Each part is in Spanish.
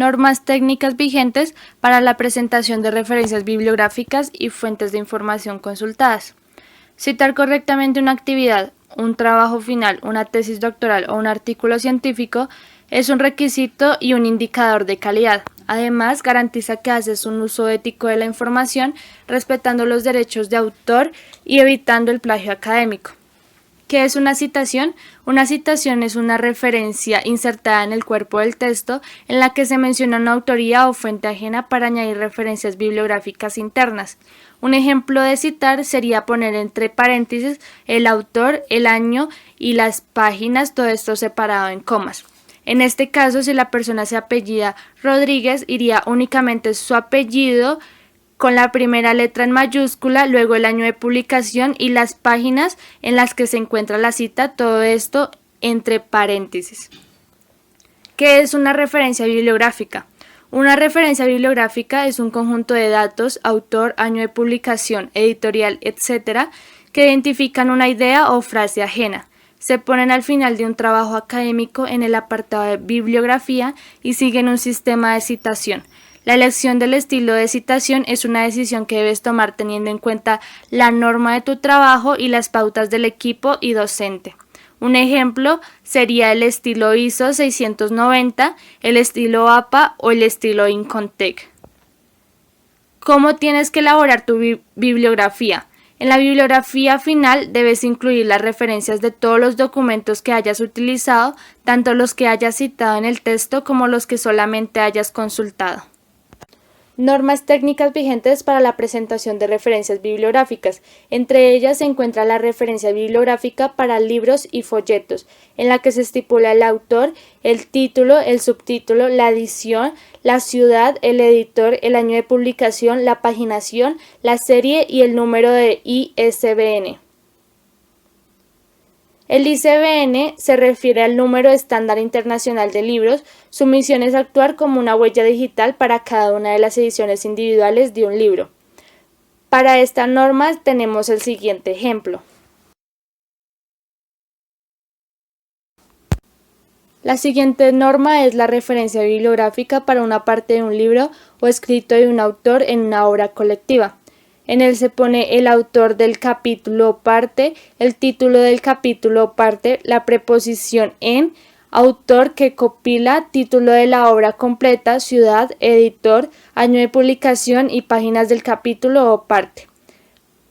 Normas técnicas vigentes para la presentación de referencias bibliográficas y fuentes de información consultadas. Citar correctamente una actividad, un trabajo final, una tesis doctoral o un artículo científico es un requisito y un indicador de calidad. Además, garantiza que haces un uso ético de la información, respetando los derechos de autor y evitando el plagio académico. ¿Qué es una citación? Una citación es una referencia insertada en el cuerpo del texto en la que se menciona una autoría o fuente ajena para añadir referencias bibliográficas internas. Un ejemplo de citar sería poner entre paréntesis el autor, el año y las páginas, todo esto separado en comas. En este caso, si la persona se apellida Rodríguez, iría únicamente su apellido con la primera letra en mayúscula, luego el año de publicación y las páginas en las que se encuentra la cita, todo esto entre paréntesis. ¿Qué es una referencia bibliográfica? Una referencia bibliográfica es un conjunto de datos, autor, año de publicación, editorial, etc., que identifican una idea o frase ajena. Se ponen al final de un trabajo académico en el apartado de bibliografía y siguen un sistema de citación. La elección del estilo de citación es una decisión que debes tomar teniendo en cuenta la norma de tu trabajo y las pautas del equipo y docente. Un ejemplo sería el estilo ISO 690, el estilo APA o el estilo INCONTEC. ¿Cómo tienes que elaborar tu bibliografía? En la bibliografía final debes incluir las referencias de todos los documentos que hayas utilizado, tanto los que hayas citado en el texto como los que solamente hayas consultado. Normas técnicas vigentes para la presentación de referencias bibliográficas. Entre ellas se encuentra la referencia bibliográfica para libros y folletos, en la que se estipula el autor, el título, el subtítulo, la edición, la ciudad, el editor, el año de publicación, la paginación, la serie y el número de ISBN. El ISBN se refiere al número estándar internacional de libros. Su misión es actuar como una huella digital para cada una de las ediciones individuales de un libro. Para esta norma tenemos el siguiente ejemplo. La siguiente norma es la referencia bibliográfica para una parte de un libro o escrito de un autor en una obra colectiva. En él se pone el autor del capítulo o parte, el título del capítulo o parte, la preposición en, autor que copila, título de la obra completa, ciudad, editor, año de publicación y páginas del capítulo o parte.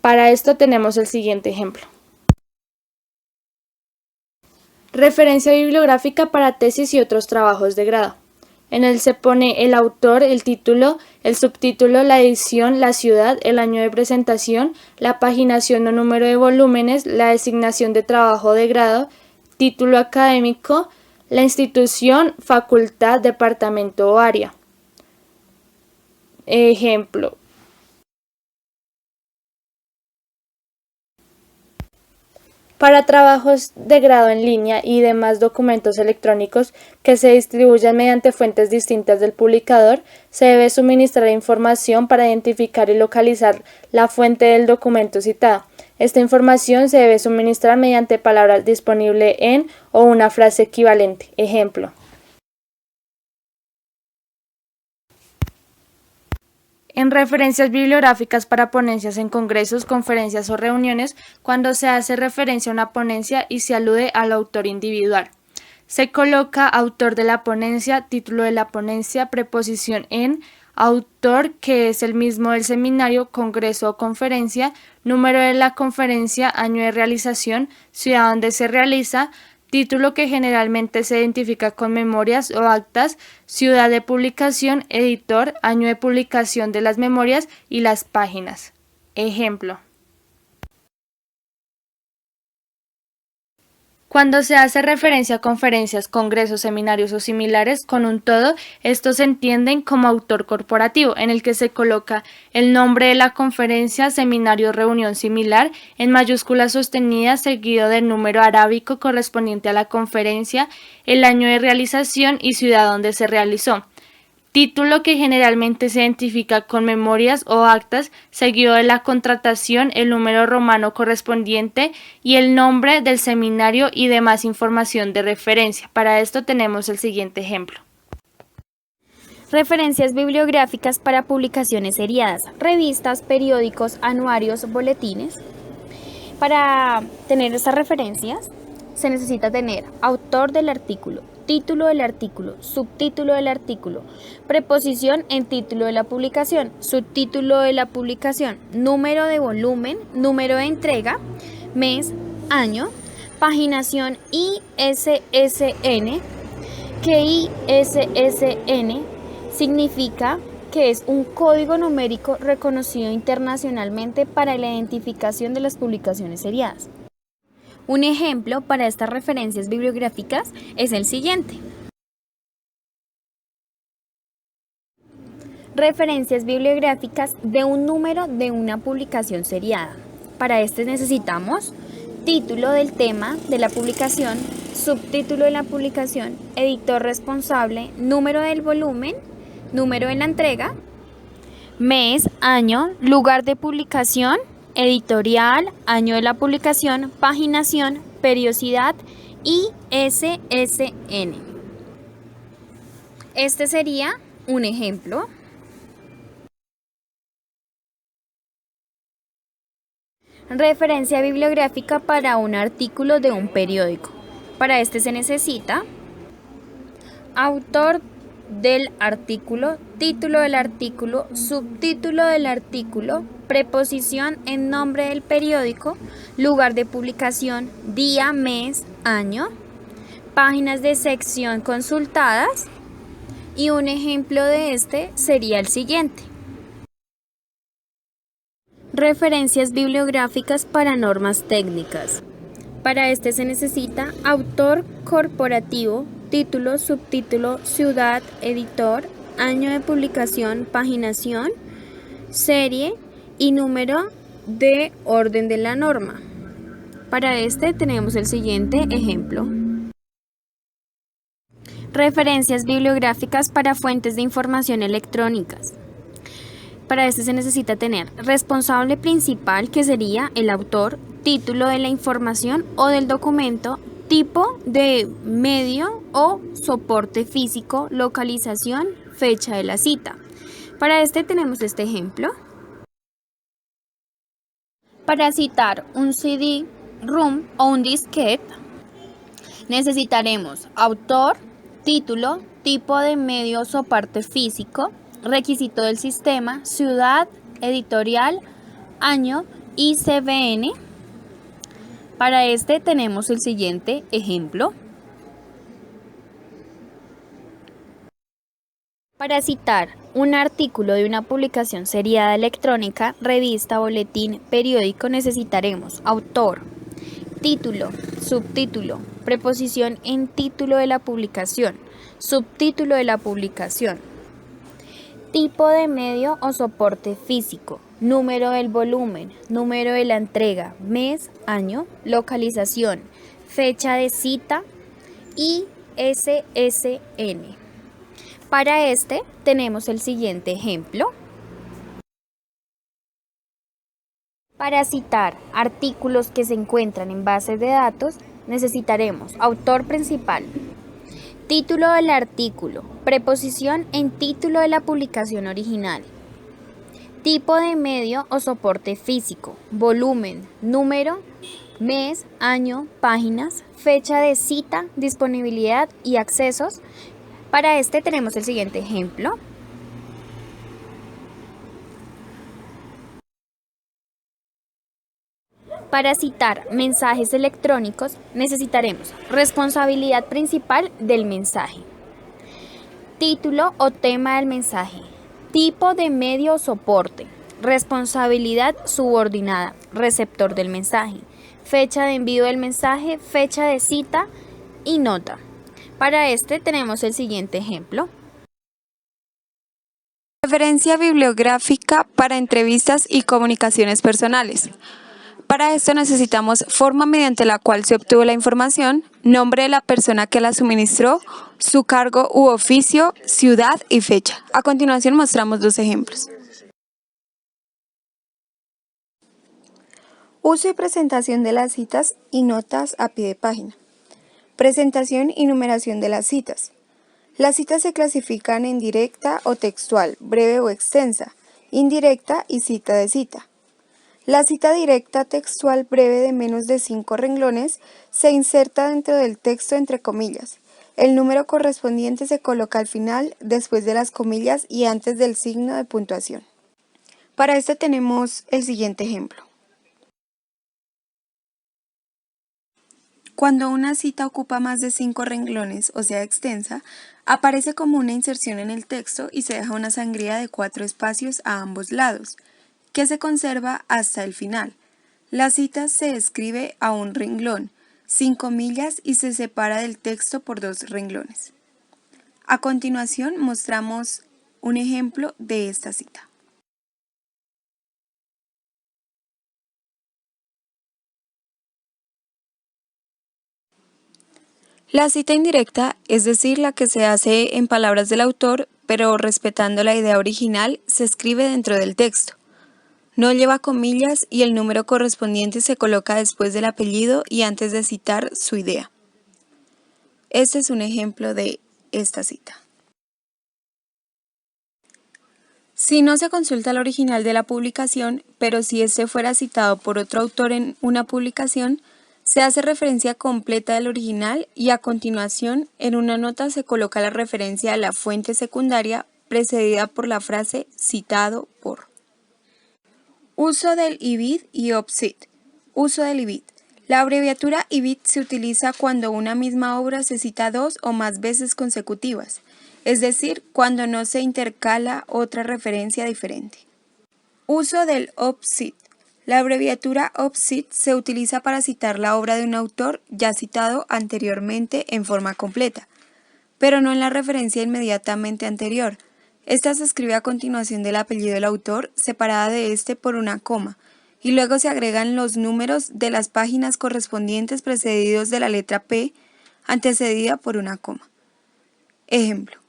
Para esto tenemos el siguiente ejemplo. Referencia bibliográfica para tesis y otros trabajos de grado. En él se pone el autor, el título, el subtítulo, la edición, la ciudad, el año de presentación, la paginación o número de volúmenes, la designación de trabajo de grado, título académico, la institución, facultad, departamento o área. Ejemplo. Para trabajos de grado en línea y demás documentos electrónicos que se distribuyan mediante fuentes distintas del publicador, se debe suministrar información para identificar y localizar la fuente del documento citado. Esta información se debe suministrar mediante palabras disponible en o una frase equivalente. Ejemplo. En referencias bibliográficas para ponencias en congresos, conferencias o reuniones, cuando se hace referencia a una ponencia y se alude al autor individual. Se coloca autor de la ponencia, título de la ponencia, preposición en, autor que es el mismo del seminario, congreso o conferencia, número de la conferencia, año de realización, ciudad donde se realiza, título que generalmente se identifica con memorias o actas, ciudad de publicación, editor, año de publicación de las memorias y las páginas. Ejemplo. Cuando se hace referencia a conferencias, congresos, seminarios o similares con un todo, estos se entienden como autor corporativo, en el que se coloca el nombre de la conferencia, seminario o reunión similar, en mayúsculas sostenidas, seguido del número arábico correspondiente a la conferencia, el año de realización y ciudad donde se realizó. Título que generalmente se identifica con memorias o actas, seguido de la contratación, el número romano correspondiente y el nombre del seminario y demás información de referencia. Para esto tenemos el siguiente ejemplo. Referencias bibliográficas para publicaciones seriadas, revistas, periódicos, anuarios, boletines. Para tener estas referencias se necesita tener autor del artículo, título del artículo, subtítulo del artículo, preposición en título de la publicación, subtítulo de la publicación, número de volumen, número de entrega, mes, año, paginación ISSN, que ISSN significa que es un código numérico reconocido internacionalmente para la identificación de las publicaciones seriadas. Un ejemplo para estas referencias bibliográficas es el siguiente. Referencias bibliográficas de un número de una publicación seriada. Para este necesitamos título del tema de la publicación, subtítulo de la publicación, editor responsable, número del volumen, número de la entrega, mes, año, lugar de publicación, editorial, año de la publicación, paginación, periodicidad y ISSN. Este sería un ejemplo. Referencia bibliográfica para un artículo de un periódico. Para este se necesita autor del artículo, título del artículo, subtítulo del artículo, preposición en nombre del periódico, lugar de publicación, día, mes, año, páginas de sección consultadas, y un ejemplo de este sería el siguiente. Referencias bibliográficas para normas técnicas. Para este se necesita autor corporativo, título, subtítulo, ciudad, editor, año de publicación, paginación, serie y número de orden de la norma. Para este tenemos el siguiente ejemplo. Referencias bibliográficas para fuentes de información electrónicas. Para este se necesita tener responsable principal, que sería el autor, título de la información o del documento, tipo de medio o soporte físico, localización, fecha de la cita. Para este tenemos este ejemplo. Para citar un CD-ROM o un disquete, necesitaremos autor, título, tipo de medio o soporte físico, requisito del sistema, ciudad, editorial, año, ISBN. Para este tenemos el siguiente ejemplo. Para citar un artículo de una publicación seriada electrónica, revista, boletín, periódico, necesitaremos autor, título, subtítulo, preposición en título de la publicación, subtítulo de la publicación, tipo de medio o soporte físico, número del volumen, número de la entrega, mes, año, localización, fecha de cita y ISSN. Para este tenemos el siguiente ejemplo. Para citar artículos que se encuentran en bases de datos, necesitaremos autor principal, título del artículo, preposición en título de la publicación original, tipo de medio o soporte físico, volumen, número, mes, año, páginas, fecha de cita, disponibilidad y accesos. Para este tenemos el siguiente ejemplo. Para citar mensajes electrónicos necesitaremos responsabilidad principal del mensaje, título o tema del mensaje, tipo de medio o soporte, responsabilidad subordinada, receptor del mensaje, fecha de envío del mensaje, fecha de cita y nota. Para este tenemos el siguiente ejemplo. Referencia bibliográfica para entrevistas y comunicaciones personales. Para esto necesitamos forma mediante la cual se obtuvo la información, nombre de la persona que la suministró, su cargo u oficio, ciudad y fecha. A continuación mostramos dos ejemplos. Uso y presentación de las citas y notas a pie de página. Presentación y numeración de las citas. Las citas se clasifican en directa o textual, breve o extensa, indirecta y cita de cita. La cita directa textual breve de menos de 5 renglones se inserta dentro del texto entre comillas. El número correspondiente se coloca al final, después de las comillas y antes del signo de puntuación. Para esto tenemos el siguiente ejemplo. Cuando una cita ocupa más de 5 renglones, o sea extensa, aparece como una inserción en el texto y se deja una sangría de 4 espacios a ambos lados, que se conserva hasta el final. La cita se escribe a un renglón, sin comillas y se separa del texto por 2 renglones. A continuación mostramos un ejemplo de esta cita. La cita indirecta, es decir, la que se hace en palabras del autor, pero respetando la idea original, se escribe dentro del texto. No lleva comillas y el número correspondiente se coloca después del apellido y antes de citar su idea. Este es un ejemplo de esta cita. Si no se consulta el original de la publicación, pero si este fuera citado por otro autor en una publicación, se hace referencia completa del original y a continuación en una nota se coloca la referencia a la fuente secundaria precedida por la frase citado por. Uso del IBID y OPCID. Uso del IBID. La abreviatura IBID se utiliza cuando una misma obra se cita 2 o más veces consecutivas, es decir, cuando no se intercala otra referencia diferente. Uso del OPCID. La abreviatura OPCID se utiliza para citar la obra de un autor ya citado anteriormente en forma completa, pero no en la referencia inmediatamente anterior. Esta se escribe a continuación del apellido del autor, separada de este por una coma, y luego se agregan los números de las páginas correspondientes precedidos de la letra P, antecedida por una coma. Ejemplo.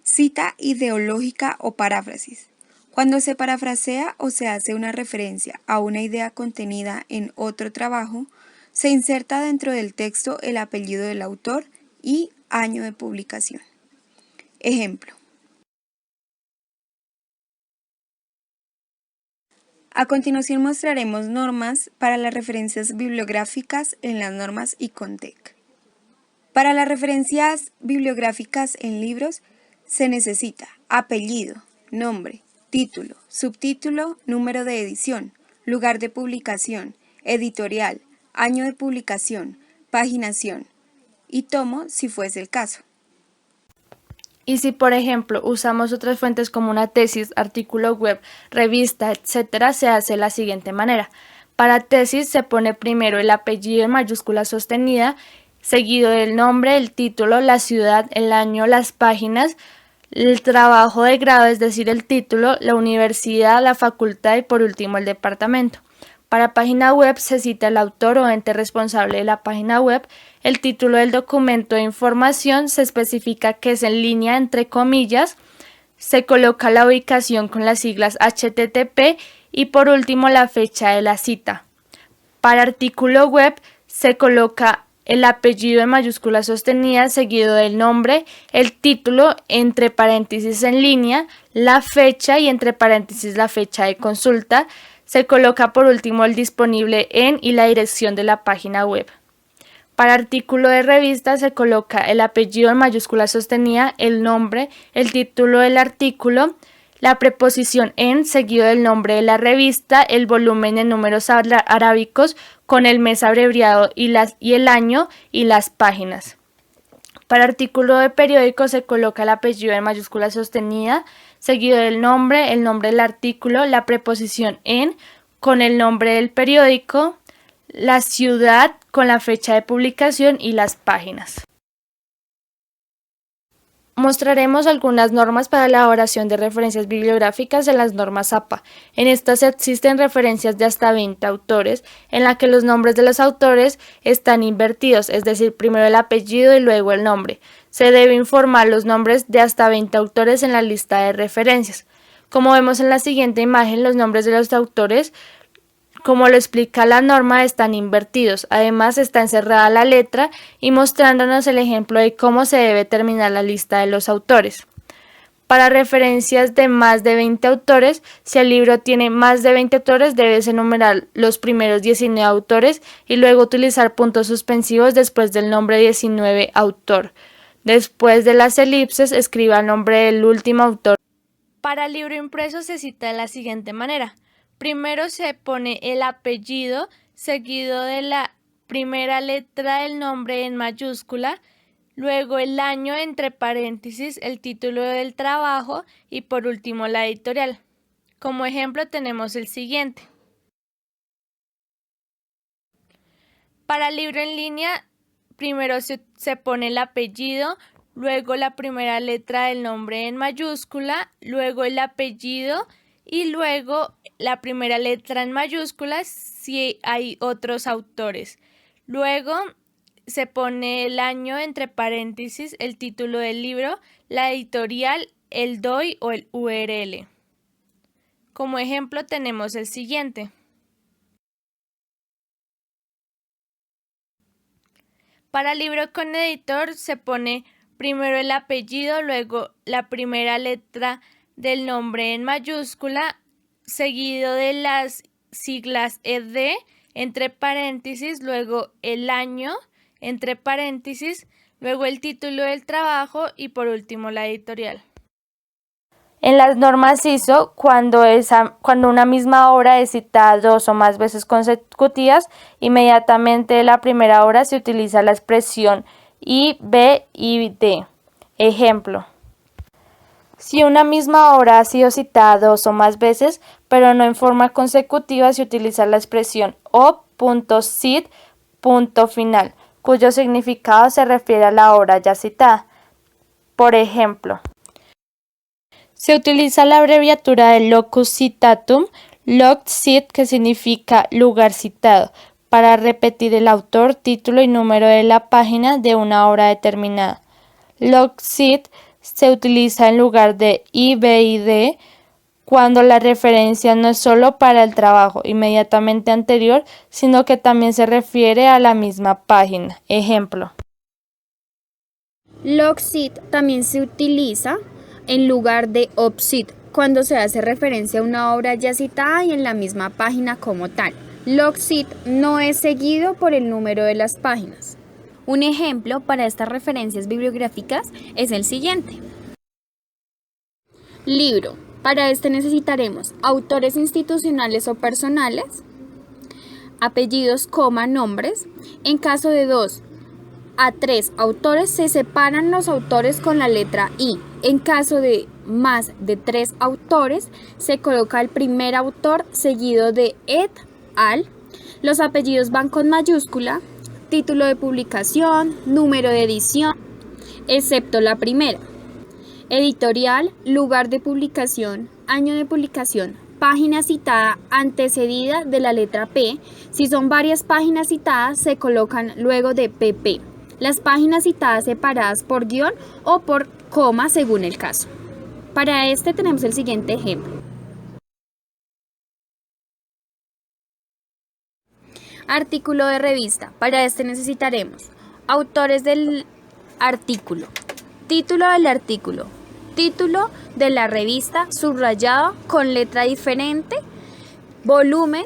Cita ideológica o paráfrasis. Cuando se parafrasea o se hace una referencia a una idea contenida en otro trabajo, se inserta dentro del texto el apellido del autor y año de publicación. Ejemplo. A continuación mostraremos normas para las referencias bibliográficas en las normas ICONTEC. Para las referencias bibliográficas en libros se necesita apellido, nombre, título, subtítulo, número de edición, lugar de publicación, editorial, año de publicación, paginación y tomo si fuese el caso. Y si, por ejemplo, usamos otras fuentes como una tesis, artículo web, revista, etc., se hace de la siguiente manera. Para tesis se pone primero el apellido en mayúscula sostenida, seguido del nombre, el título, la ciudad, el año, las páginas, el trabajo de grado, es decir, el título, la universidad, la facultad y por último el departamento. Para página web se cita el autor o ente responsable de la página web, el título del documento de información se especifica que es en línea entre comillas, se coloca la ubicación con las siglas HTTP y por último la fecha de la cita. Para artículo web se coloca el apellido en mayúscula sostenida seguido del nombre, el título entre paréntesis en línea, la fecha y entre paréntesis la fecha de consulta. Se coloca por último el disponible en y la dirección de la página web. Para artículo de revista se coloca el apellido en mayúscula sostenida, el nombre, el título del artículo, la preposición en seguido del nombre de la revista, el volumen en números arábicos con el mes abreviado y el año y las páginas. Para artículo de periódico se coloca el apellido en mayúscula sostenida, seguido del nombre, el nombre del artículo, la preposición en con el nombre del periódico, la ciudad con la fecha de publicación y las páginas. Mostraremos algunas normas para la elaboración de referencias bibliográficas de las normas APA. En estas existen referencias de hasta 20 autores, en la que los nombres de los autores están invertidos, es decir, primero el apellido y luego el nombre. Se debe informar los nombres de hasta 20 autores en la lista de referencias. Como vemos en la siguiente imagen, los nombres de los autores como lo explica la norma, están invertidos. Además, está encerrada la letra y mostrándonos el ejemplo de cómo se debe terminar la lista de los autores. Para referencias de más de 20 autores, si el libro tiene más de 20 autores, debes enumerar los primeros 19 autores y luego utilizar puntos suspensivos después del nombre 19 autor. Después de las elipses, escriba el nombre del último autor. Para el libro impreso se cita de la siguiente manera. Primero se pone el apellido, seguido de la primera letra del nombre en mayúscula, luego el año entre paréntesis, el título del trabajo y por último la editorial. Como ejemplo tenemos el siguiente. Para el libro en línea, primero se pone el apellido, luego la primera letra del nombre en mayúscula, luego el apellido y luego la primera letra en mayúsculas si hay otros autores. Luego se pone el año entre paréntesis, el título del libro, la editorial, el DOI o el URL. Como ejemplo tenemos el siguiente. Para el libro con editor se pone primero el apellido, luego la primera letra del nombre en mayúscula, seguido de las siglas ED, entre paréntesis, luego el año, entre paréntesis, luego el título del trabajo y por último la editorial. En las normas ISO, cuando una misma obra es citada 2 o más veces consecutivas, inmediatamente en la primera obra se utiliza la expresión I, B y D. Ejemplo. Si una misma obra ha sido citada 2 o más veces, pero no en forma consecutiva, se utiliza la expresión O.cit. Final, cuyo significado se refiere a la obra ya citada. Por ejemplo, se utiliza la abreviatura de locus citatum, loc.cit, que significa lugar citado, para repetir el autor, título y número de la página de una obra determinada. Loc.cit se utiliza en lugar de I, B y D cuando la referencia no es solo para el trabajo inmediatamente anterior, sino que también se refiere a la misma página. Ejemplo. Loc.cit también se utiliza en lugar de op.cit cuando se hace referencia a una obra ya citada y en la misma página como tal. Loc.cit no es seguido por el número de las páginas. Un ejemplo para estas referencias bibliográficas es el siguiente. Libro. Para este necesitaremos autores institucionales o personales, apellidos, nombres. En caso de 2 a 3 autores se separan los autores con la letra I. En caso de más de 3 autores se coloca el primer autor seguido de et al. Los apellidos van con mayúscula, título de publicación, número de edición, excepto la primera. Editorial, lugar de publicación, año de publicación, página citada antecedida de la letra P. Si son varias páginas citadas, se colocan luego de PP. Las páginas citadas separadas por guión o por coma según el caso. Para este tenemos el siguiente ejemplo. Artículo de revista. Para este necesitaremos autores del artículo, título del artículo, título de la revista subrayado con letra diferente, volumen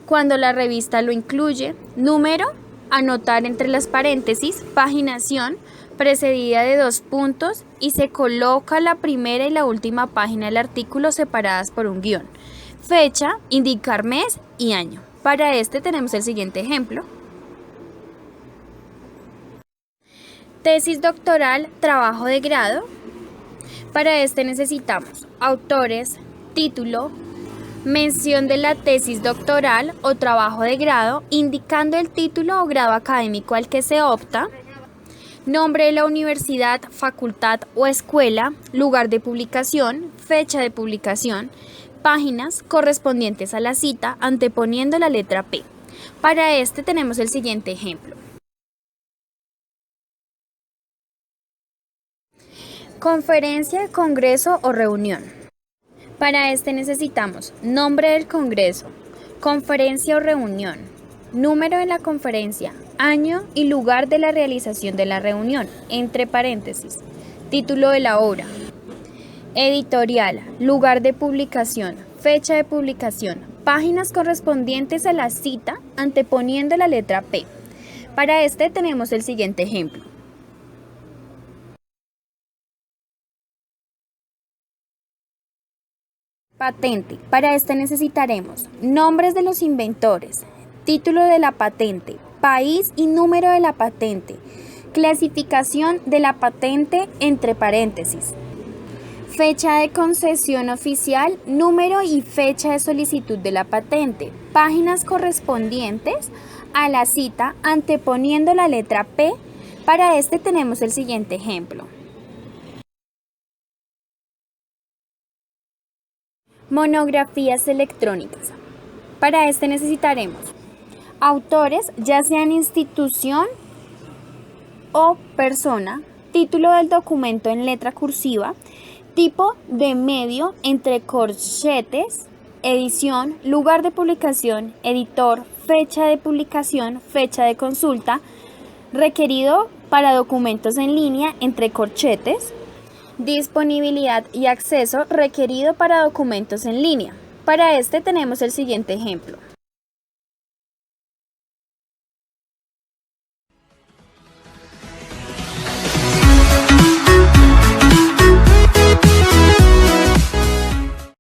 cuando la revista lo incluye, número, anotar entre las paréntesis, paginación precedida de 2 puntos y se coloca la primera y la última página del artículo separadas por un guión, fecha, indicar mes y año. Para este tenemos el siguiente ejemplo. Tesis doctoral, trabajo de grado. Para este necesitamos autores, título, mención de la tesis doctoral o trabajo de grado, indicando el título o grado académico al que se opta, nombre de la universidad, facultad o escuela, lugar de publicación, fecha de publicación, páginas correspondientes a la cita, anteponiendo la letra P. Para este tenemos el siguiente ejemplo. Conferencia, congreso o reunión. Para este necesitamos nombre del congreso, Conferencia o reunión. Número de la conferencia, año y lugar de la realización de la reunión, entre paréntesis. Título de la obra. Editorial, lugar de publicación, fecha de publicación, páginas correspondientes a la cita anteponiendo la letra P. Para este tenemos el siguiente ejemplo. Patente. Para este necesitaremos nombres de los inventores, título de la patente, país y número de la patente, clasificación de la patente entre paréntesis, fecha de concesión oficial, número y fecha de solicitud de la patente, páginas correspondientes a la cita anteponiendo la letra P. Para este tenemos el siguiente ejemplo. Monografías electrónicas. Para este necesitaremos autores, ya sean institución o persona, título del documento en letra cursiva, tipo de medio entre corchetes, edición, lugar de publicación, editor, fecha de publicación, fecha de consulta, requerido para documentos en línea entre corchetes, disponibilidad y acceso requerido para documentos en línea. Para este tenemos el siguiente ejemplo.